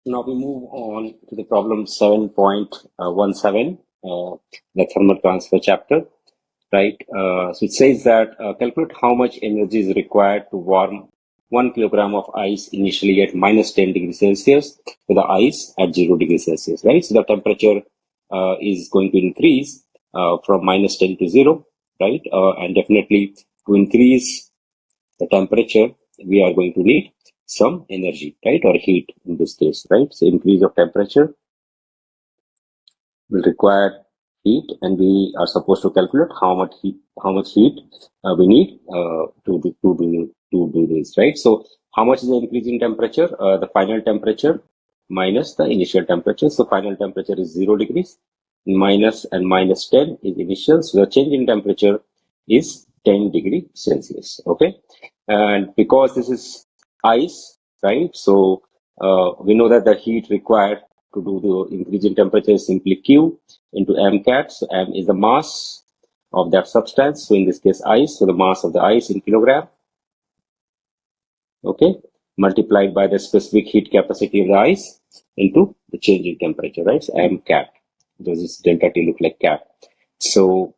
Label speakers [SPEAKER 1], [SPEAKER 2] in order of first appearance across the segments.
[SPEAKER 1] Now we move on to the problem 7.17, the thermal transfer chapter, right? So it says that calculate how much energy is required to warm 1 kilogram of ice initially at minus 10 degrees Celsius with the ice at 0 degrees Celsius, right? So the temperature is going to increase from minus 10 to 0, right? And definitely to increase the temperature, we are going to need some energy, right? Or heat in this case, right? So increase of temperature will require heat, and we are supposed to calculate how much heat we need to do this, right? So how much is the increase in temperature? The final temperature minus the initial temperature. So final temperature is 0 degrees minus and minus 10 is initial. So the change in temperature is 10 degree Celsius. Okay. And because this is ice, right? So we know that the heat required to do the increase in temperature is simply Q into m cat. So m is the mass of that substance. So in this case, ice. So the mass of the ice in kilogram, okay, multiplied by the specific heat capacity of the ice into the change in temperature, right? So m cat. Does this delta T look like cat? So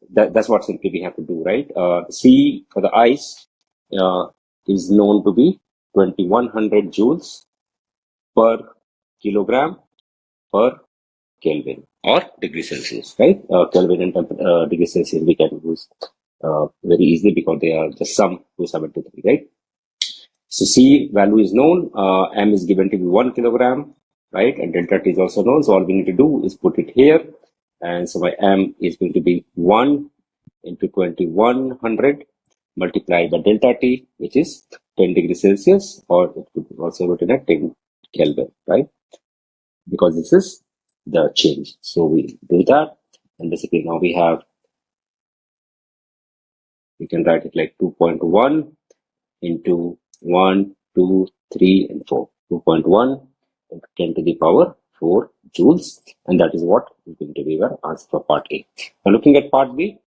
[SPEAKER 1] that's what simply we have to do, right? C for the ice is known to be 2100 joules per kilogram per Kelvin or degree Celsius, right? Kelvin and degree Celsius we can use very easily because they are just sum 273, right? So C value is known, M is given to be 1 kilogram, right? And delta T is also known. So all we need to do is put it here. And so my M is going to be 1 into 2100 multiplied by delta T, which is 10 degrees Celsius, or it could be also written at 10 Kelvin, right? Because this is the change. So we do that. And basically now we can write it like 2.1 into 1, 2, 3, and 4. 2.1 into 10 to the power 4 joules. And that is what is going to be our answer for part A. Now looking at part B,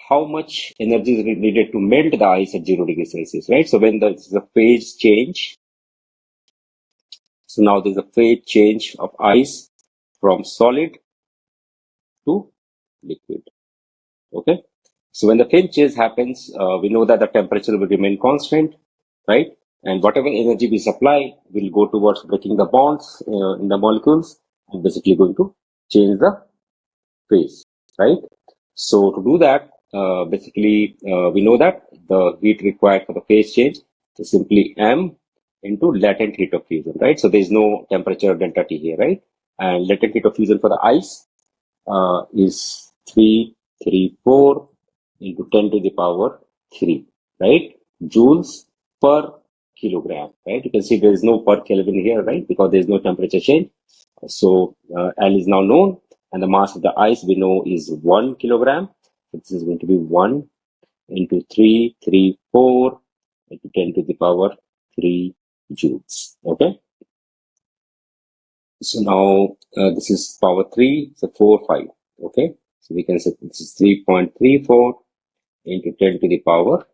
[SPEAKER 1] how much energy is needed to melt the ice at 0 degrees Celsius, right? So when there's a phase change, so now there's a phase change of ice from solid to liquid. Okay. So when the phase change happens, we know that the temperature will remain constant, right? And whatever energy we supply will go towards breaking the bonds in the molecules and basically going to change the phase, right? So to do that, we know that the heat required for the phase change is simply M into latent heat of fusion, right? So there is no temperature delta T here, right? And latent heat of fusion for the ice is 334 into 10 to the power 3, right? Joules per kilogram, right? You can see there is no per Kelvin here, right? Because there is no temperature change. So L is now known, and the mass of the ice we know is 1 kilogram. This is going to be 1 into 334 into 10 to the power 3 joules. Okay. So now this is power 3, so 4, 5. Okay. So we can say this is 3.34 into 10 to the power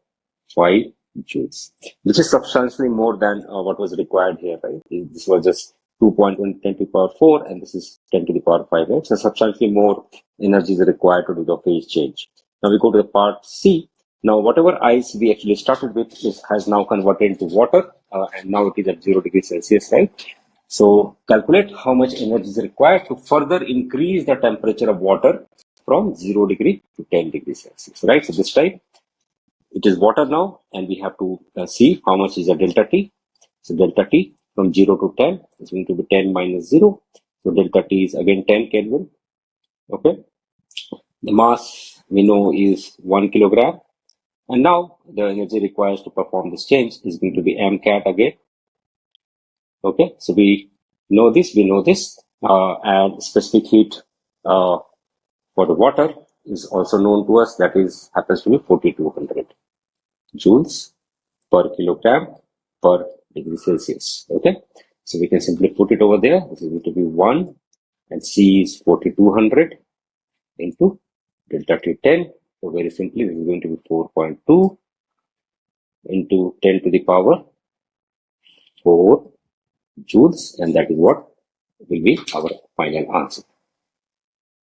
[SPEAKER 1] 5 joules, which is substantially more than what was required here, right? This was just 2.1 10 to the power 4, and this is 10 to the power 5, right? So substantially more energy is required to do the phase change. Now we go to the part C. Now whatever ice we actually started with has now converted into water, and now it is at 0 degrees Celsius, right? So calculate how much energy is required to further increase the temperature of water from 0 degree to 10 degrees Celsius, right? So this time it is water now, and we have to see how much is the delta T. So delta T from 0 to 10 is going to be 10 minus 0. So delta T is again 10 Kelvin. Okay. The mass we know is 1 kilogram. And now the energy required to perform this change is going to be m cat again. Okay. So we know this, and specific heat for the water is also known to us. That is happens to be 4200 joules per kilogram per degree Celsius. Okay. So we can simply put it over there. This is going to be 1, and C is 4200 into delta T 10. So very simply, this is going to be 4.2 into 10 to the power 4 joules, and that is what will be our final answer.